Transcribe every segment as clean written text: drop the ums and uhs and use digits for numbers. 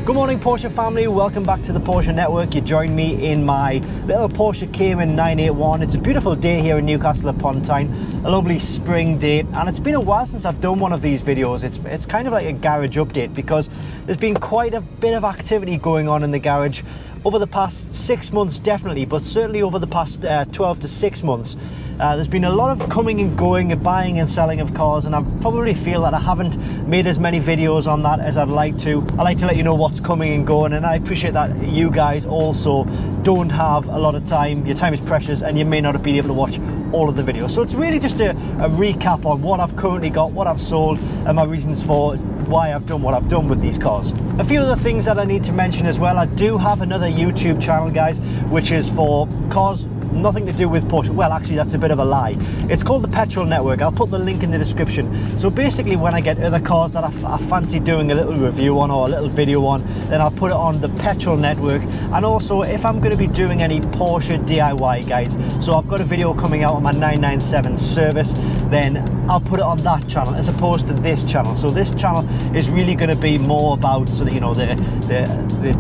Good morning, Porsche family. Welcome back to the Porsche Network. You join me in my little Porsche Cayman 981. It's a beautiful day here in Newcastle upon Tyne, a lovely spring day, and it's been a while since I've done one of these videos. It's kind of like a garage update because there's been quite a bit of activity going on in the garage over the past 6 months, definitely, but certainly over the past 12 to 6 months. There's been a lot of coming and going and buying and selling of cars, and I probably feel that I haven't made as many videos on that as I'd like to. I like to let you know what's coming and going, and I appreciate that you guys also don't have a lot of time. Your time is precious and you may not have been able to watch all of the videos. So it's really just a recap on what I've currently got, what I've sold, and my reasons for why I've done what I've done with these cars. A few other things that I need to mention as well. I do have another YouTube channel, guys, which is for cars nothing to do with Porsche. Well, actually, that's a bit of a lie. It's called the Petrol Network. I'll put the link in the description. So basically, when I get other cars that I fancy doing a little review on or a little video on, then I'll put it on the Petrol Network. And also, if I'm going to be doing any Porsche DIY, guys, so I've got a video coming out on my 997 service, then I'll put it on that channel as opposed to this channel. So this channel is really going to be more about sort of, you know, the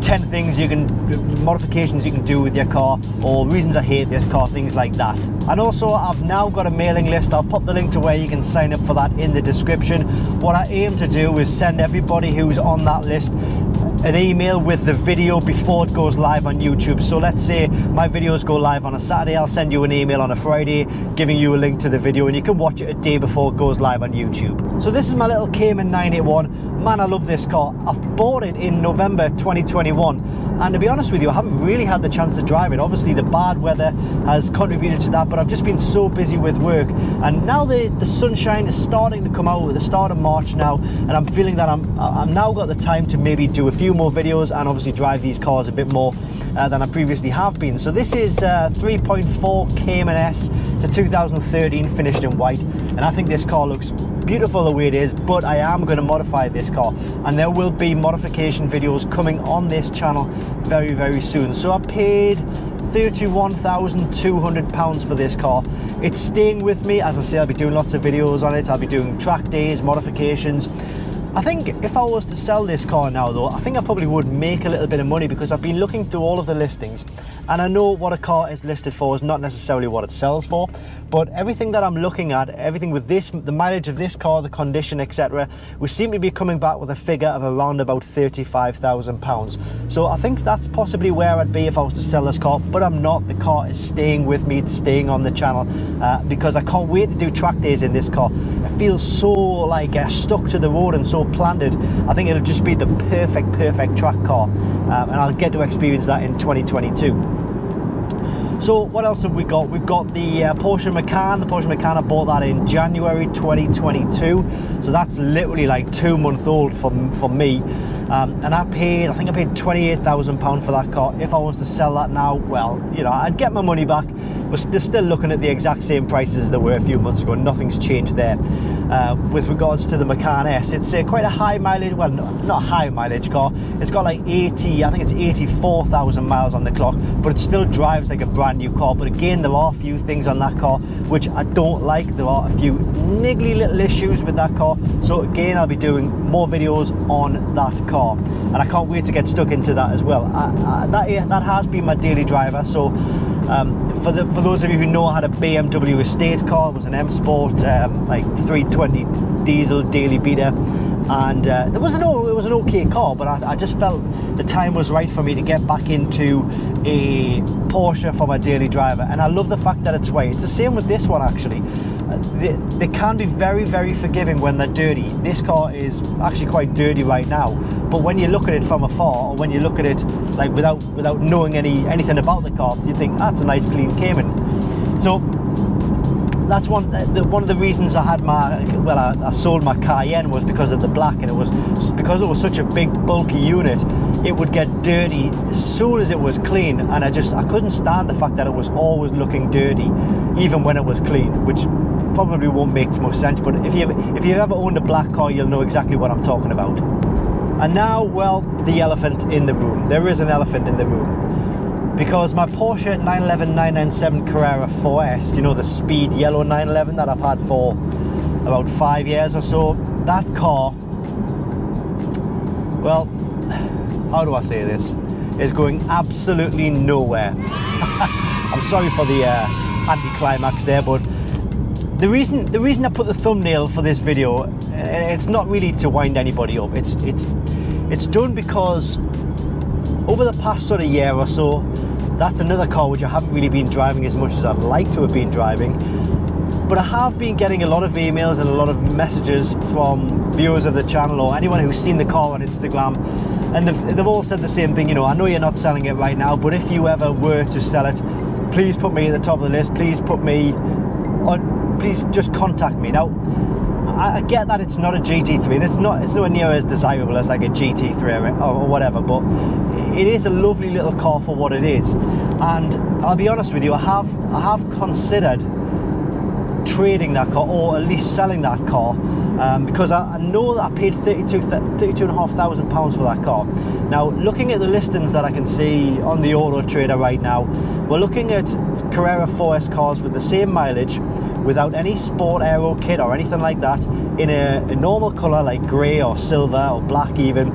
10 things you can, modifications you can do with your car, or reasons I hate this car, things like that. And also, I've now got a mailing list. I'll pop the link to where you can sign up for that in the description. What I aim to do is send everybody who's on that list an email with the video before it goes live on YouTube. So let's say my videos go live on a Saturday, I'll send you an email on a Friday giving you a link to the video, and you can watch it a day before it goes live on YouTube. So this is my little Cayman 981. Man, I love this car. I've bought it in November 2021, and to be honest with you, I haven't really had the chance to drive it. Obviously the bad weather has contributed to that, but I've just been so busy with work, and now the sunshine is starting to come out at the start of March now, and I'm feeling that I'm now got the time to maybe do a few more videos and obviously drive these cars a bit more than I previously have been. So this is 3.4 Cayman S to 2013, finished in white, and I think this car looks beautiful the way it is, but I am going to modify this car, and there will be modification videos coming on this channel very, very soon. So I paid £31,200 for this car. It's staying with me. As I say, I'll be doing lots of videos on it. I'll be doing track days, modifications. I think if I was to sell this car now, though, I think I probably would make a little bit of money, because I've been looking through all of the listings, and I know what a car is listed for is not necessarily what it sells for, but everything that I'm looking at, everything with this, the mileage of this car, the condition, etc., we seem to be coming back with a figure of around about £35,000. So I think that's possibly where I'd be if I was to sell this car, but I'm not. The car is staying with me, it's staying on the channel, because I can't wait to do track days in this car. It feels so like stuck to the road and so planted. I think it'll just be the perfect track car, and I'll get to experience that in 2022. So what else have we got? We've got the Porsche Macan. The Porsche Macan, I bought that in January 2022, so that's literally like 2 months old for me. And I think I paid £28,000 for that car. If I was to sell that now, well, you know, I'd get my money back. We're still looking at the exact same prices as they were a few months ago. Nothing's changed there. With regards to the Macan S, it's quite a high mileage, well, not a high mileage car. It's got like 84,000 miles on the clock, but it still drives like a brand new car. But again, there are a few things on that car which I don't like. There are a few niggly little issues with that car. So again, I'll be doing more videos on that car, and I can't wait to get stuck into that as well. That has been my daily driver. So for those of you who know, I had a BMW estate car. It was an M Sport, like 320 diesel daily beater, and it was an okay car, but I just felt the time was right for me to get back into a Porsche for my daily driver. And I love the fact that it's white. It's the same with this one, actually. They can be very forgiving when they're dirty. This car is actually quite dirty right now, but when you look at it from afar, or when you look at it like without knowing anything about the car, you think that's a nice clean Cayman. So that's one of the reasons I sold my Cayenne, was because of the black, and it was because it was such a big bulky unit. It would get dirty as soon as it was clean, and I couldn't stand the fact that it was always looking dirty even when it was clean, which probably won't make much sense. But if you've ever owned a black car, you'll know exactly what I'm talking about. And now, well, the elephant in the room. There is an elephant in the room, because my Porsche 911 997 Carrera 4S, you know, the speed yellow 911 that I've had for about 5 years or so, that car, well, how do I say this, is going absolutely nowhere. I'm sorry for the anticlimax there, but the reason I put the thumbnail for this video, it's not really to wind anybody up. It's done because over the past sort of year or so, that's another car which I haven't really been driving as much as I'd like to have been driving. But I have been getting a lot of emails and a lot of messages from viewers of the channel or anyone who's seen the car on Instagram, and they've all said the same thing. You know, I know you're not selling it right now, but if you ever were to sell it, please put me at the top of the list. Please put me on. Please just contact me. Now, I get that it's not a GT3 and it's nowhere near as desirable as like a GT3 or whatever, but it is a lovely little car for what it is. And I'll be honest with you, I have considered trading that car, or at least selling that car, because I know that I paid £32,500 for that car. Now, looking at the listings that I can see on the Auto Trader right now, we're looking at Carrera 4S cars with the same mileage, without any sport aero kit or anything like that, in a normal colour like grey or silver or black even,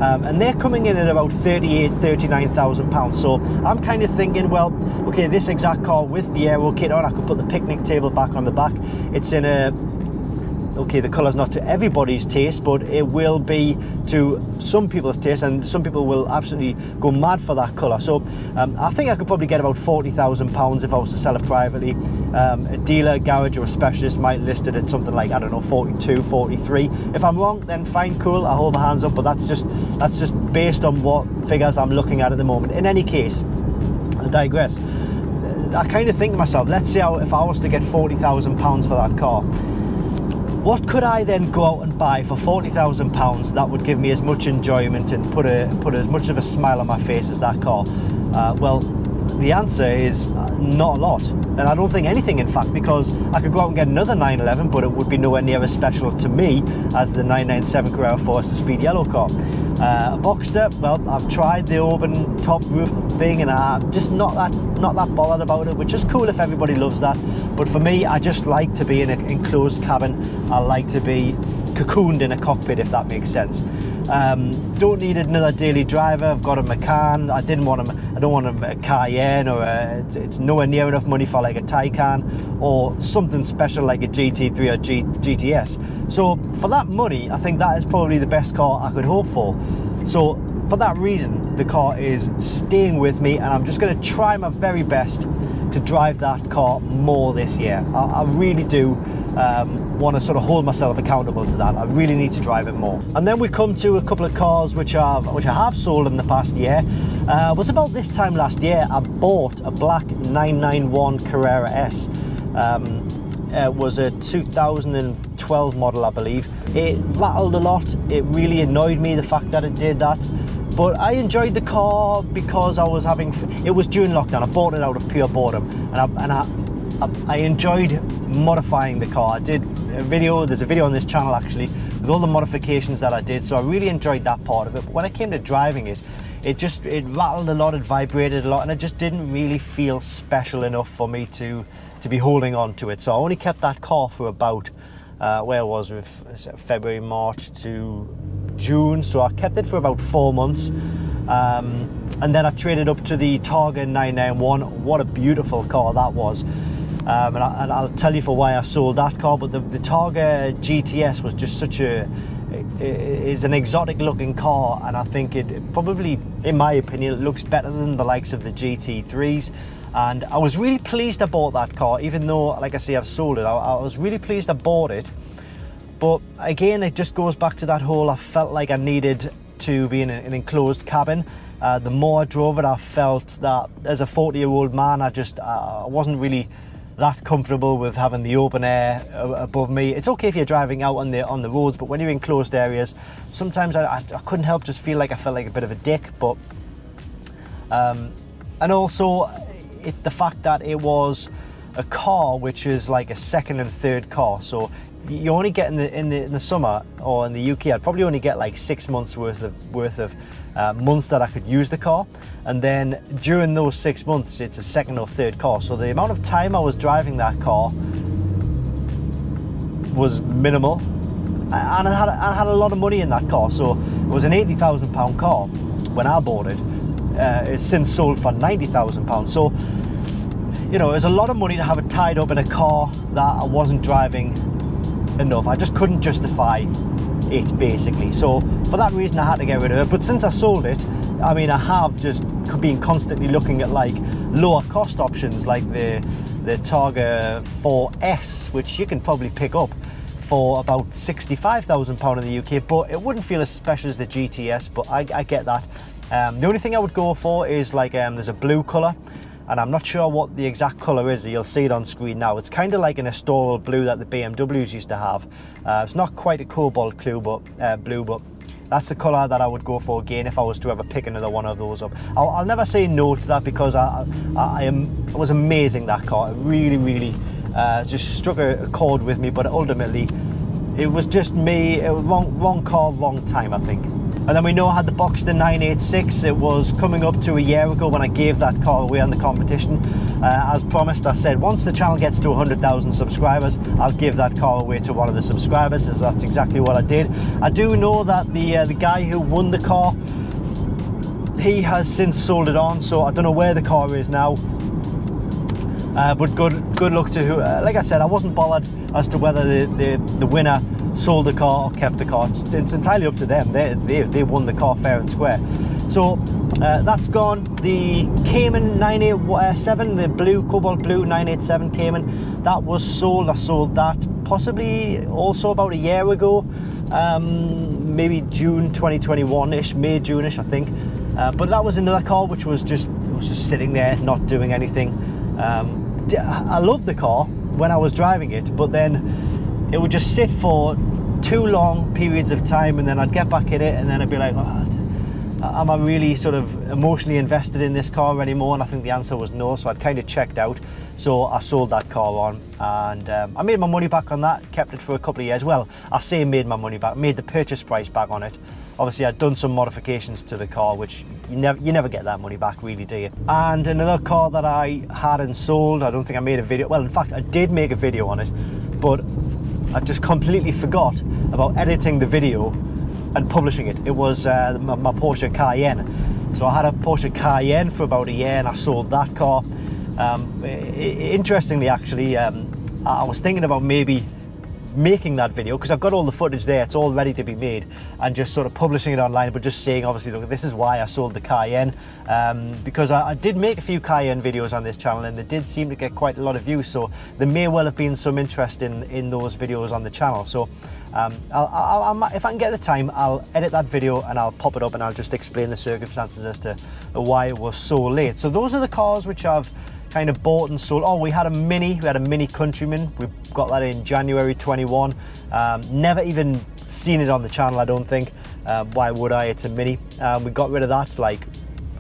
and they're coming in at about £39,000. So I'm kind of thinking, well, okay, this exact car with the aero kit on, I could put the picnic table back on the back. It's in a, okay, the colour's not to everybody's taste, but it will be to some people's taste, and some people will absolutely go mad for that colour. So I think I could probably get about £40,000 if I was to sell it privately. A dealer, garage or a specialist might list it at something like, I don't know, 42, 43. If I'm wrong, then fine, cool, I'll hold my hands up, but that's just based on what figures I'm looking at the moment. In any case, I digress. I kind of think to myself, let's say if I was to get £40,000 for that car, what could I then go out and buy for £40,000 that would give me as much enjoyment and put as much of a smile on my face as that car? Well, the answer is not a lot, and I don't think anything, in fact, because I could go out and get another 911, but it would be nowhere near as special to me as the 997 Carrera 4S, the speed yellow car. A Boxster, well, I've tried the open top roof thing, and I'm just not that bothered about it, which is cool if everybody loves that. But for me, I just like to be in an enclosed cabin. I like to be cocooned in a cockpit, if that makes sense. Don't need another daily driver. I've got a Macan. I don't want a Cayenne, or it's nowhere near enough money for like a Taycan or something special like a GT3 or GTS. So for that money, I think that is probably the best car I could hope for. So for that reason, the car is staying with me, and I'm just going to try my very best to drive that car more this year. I really do want to sort of hold myself accountable to that. I really need to drive it more. And then we come to a couple of cars which I have sold in the past year. It was about this time last year I bought a black 991 Carrera S. It was a 2012 model, I believe. It rattled a lot. It really annoyed me, the fact that it did that. But I enjoyed the car because it was during lockdown. I bought it out of pure boredom, and I enjoyed modifying the car. I did a video, there's a video on this channel actually, with all the modifications that I did, so I really enjoyed that part of it. But when it came to driving it, it rattled a lot, it vibrated a lot, and it just didn't really feel special enough for me to be holding on to it. So I only kept that car for about, where was it, February, March to June, so I kept it for about 4 months, and then I traded up to the Targa 991. What a beautiful car that was. And I'll tell you for why I sold that car, but the Targa GTS was just is an exotic looking car, and I think it probably, in my opinion, it looks better than the likes of the GT3s. And I was really pleased I bought that car, even though, like I say, I've sold it. I was really pleased I bought it. But again, it just goes back to that whole, I felt like I needed to be in an enclosed cabin. The more I drove it, I felt that as a 40-year-old man, I wasn't really that comfortable with having the open air above me. It's okay if you're driving out on the roads, but when you're in closed areas, sometimes I couldn't help just feel like I felt like a bit of a dick. But and also the fact that it was a car which is like a second and third car, so you only get in the summer, or in the UK, I'd probably only get like 6 months worth of months that I could use the car, and then during those 6 months it's a second or third car. So the amount of time I was driving that car was minimal, and I had a lot of money in that car. So it was an £80,000 car. when I bought it. It's since sold for £90,000. So, you know, it's a lot of money to have it tied up in a car that I wasn't driving enough. I just couldn't justify it, basically. So for that reason I had to get rid of it. But since I sold it, I mean, I have just been constantly looking at like lower cost options, like the Targa 4S, which you can probably pick up for about £65,000 in the UK, but it wouldn't feel as special as the GTS, but I get that. The only thing I would go for is like there's a blue colour, and I'm not sure what the exact colour is. You'll see it on screen now. It's kind of like an Astoral blue that the BMWs used to have. It's not quite a cobalt blue, but that's the colour that I would go for again if I was to ever pick another one of those up. I'll never say no to that, because it was amazing, that car. It really just struck a chord with me, but ultimately it was just me. It was wrong car, wrong time, I think. And then we know I had the Boxster 986. It was coming up to a year ago when I gave that car away on the competition. As promised, I said once the channel gets to 100,000 subscribers, I'll give that car away to one of the subscribers. So that's exactly what I did. I do know that the guy who won the car, he has since sold it on, so I don't know where the car is now. But good luck to who. Like I said, I wasn't bothered as to whether the winner sold the car or kept the car. It's entirely up to them. They won the car fair and square. So that's gone. The Cayman 987, the blue, cobalt blue 987 Cayman, that was sold. I sold that possibly also about a year ago, maybe June 2021-ish, May, June-ish, I think. But that was another car which was just sitting there, not doing anything. I loved the car when I was driving it, but then it would just sit for too long periods of time, and then I'd get back in it, and then I'd be like, oh, am I really sort of emotionally invested in this car anymore? And I think the answer was no, so I'd kind of checked out. So I sold that car on, and I made my money back on that, kept it for a couple of years. Well, I say made my money back, made the purchase price back on it. Obviously I'd done some modifications to the car, which you never get that money back, really, do you? And another car that I had and sold, I don't think I made a video, well, in fact I did make a video on it, but I just completely forgot about editing the video and publishing it. It was my Porsche Cayenne. So I had a Porsche Cayenne for about a year, and I sold that car. Interestingly, actually, I was thinking about maybe making that video, because I've got all the footage there, it's all ready to be made, and just sort of publishing it online, but just saying, obviously, look, this is why I sold the Cayenne, because I did make a few Cayenne videos on this channel, and they did seem to get quite a lot of views, so there may well have been some interest in those videos on the channel. So if I can get the time, I'll edit that video and I'll pop it up, and I'll just explain the circumstances as to why it was so late. So those are the cars which I've kind of bought and sold. Oh, we had a Mini Countryman. We got that in January 21. Never even seen it on the channel, I don't think. Why would I? It's a Mini. We got rid of that like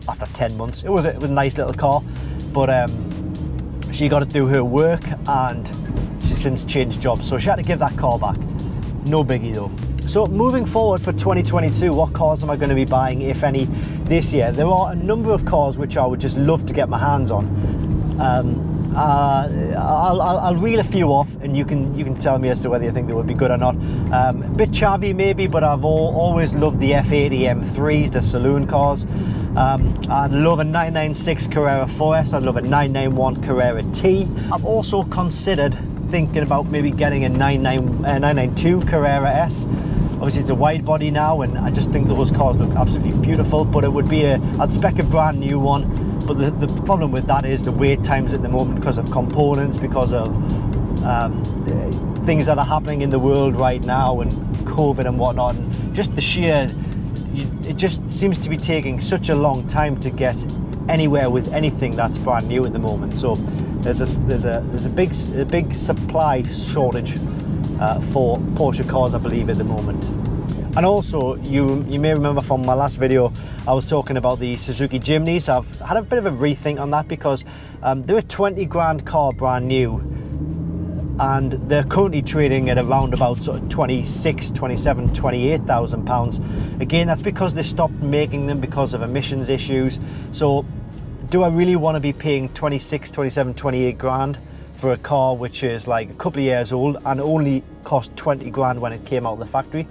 after 10 months. It was a nice little car, but she got it through her work, and she's since changed jobs, so she had to give that car back. No biggie though. So moving forward for 2022, what cars am I going to be buying, if any, this year? There are a number of cars which I would just love to get my hands on. I'll reel a few off, and you can tell me as to whether you think they would be good or not. A bit chavvy maybe, but I've always loved the F80 M3s, the saloon cars. I'd love a 996 Carrera 4S. I'd love a 991 Carrera T. I've also considered thinking about maybe getting a 992 Carrera S. Obviously it's a wide body now, and I just think those cars look absolutely beautiful, but it would be I'd spec a brand new one. But the problem with that is the wait times at the moment, because of components, because of things that are happening in the world right now, and COVID and whatnot, and just the sheer, it just seems to be taking such a long time to get anywhere with anything that's brand new at the moment. So there's a big supply shortage for Porsche cars, I believe, at the moment. And also, you may remember from my last video, I was talking about the Suzuki Jimneys. I've had a bit of a rethink on that, because they're a 20 grand car brand new, and they're currently trading at around about sort of 26, 27, 28,000 pounds. Again, that's because they stopped making them because of emissions issues. So do I really want to be paying 26, 27, 28 grand for a car which is like a couple of years old and only cost 20 grand when it came out of the factory?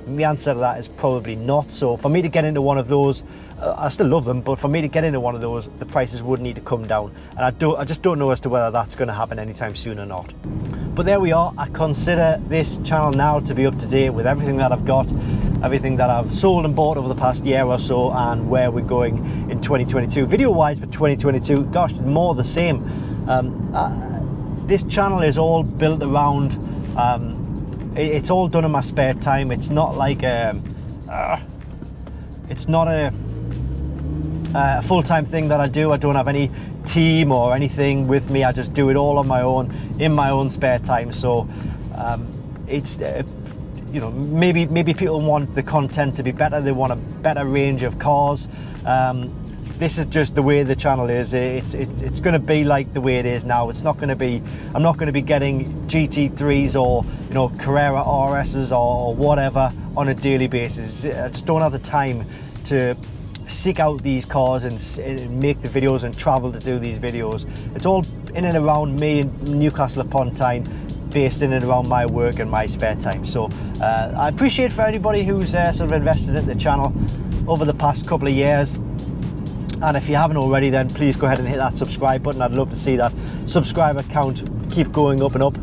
The answer to that is probably not. So for me to get into one of those, I still love them, but for me to get into one of those, the prices would need to come down, and I just don't know as to whether that's going to happen anytime soon or not. But there we are. I consider this channel now to be up to date with everything that I've got, everything that I've sold and bought over the past year or so, and where we're going in 2022. Video wise for 2022, gosh, more the same. This channel is all built around, it's all done in my spare time. It's not like it's not a full-time thing that I do. I don't have any team or anything with me. I just do it all on my own, in my own spare time. So it's you know, maybe people want the content to be better. They want a better range of cars. This is just the way the channel is. It's going to be like the way it is now. It's not going to be, I'm not going to be getting GT3s or, you know, Carrera RSs or whatever on a daily basis. I just don't have the time to seek out these cars and make the videos and travel to do these videos. It's all in and around me in Newcastle upon Tyne, based in and around my work and my spare time. So I appreciate for anybody who's sort of invested in the channel over the past couple of years. And if you haven't already, then please go ahead and hit that subscribe button. I'd love to see that subscriber count keep going up and up.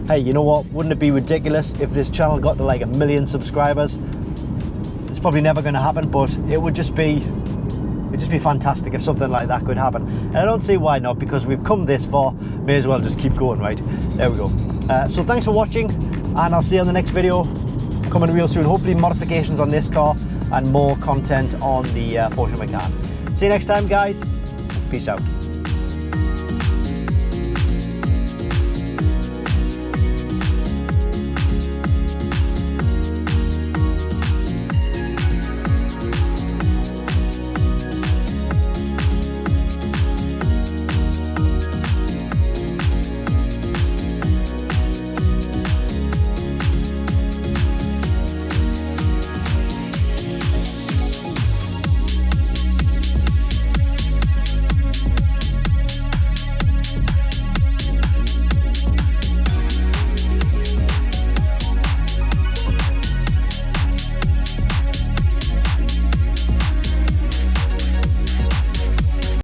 Hey, you know what? Wouldn't it be ridiculous if this channel got to like 1 million subscribers? It's probably never going to happen, but it'd just be fantastic if something like that could happen. And I don't see why not, because we've come this far, may as well just keep going, right? There we go. So thanks for watching, and I'll see you on the next video coming real soon. Hopefully modifications on this car and more content on the Porsche Macan. See you next time, guys. Peace out.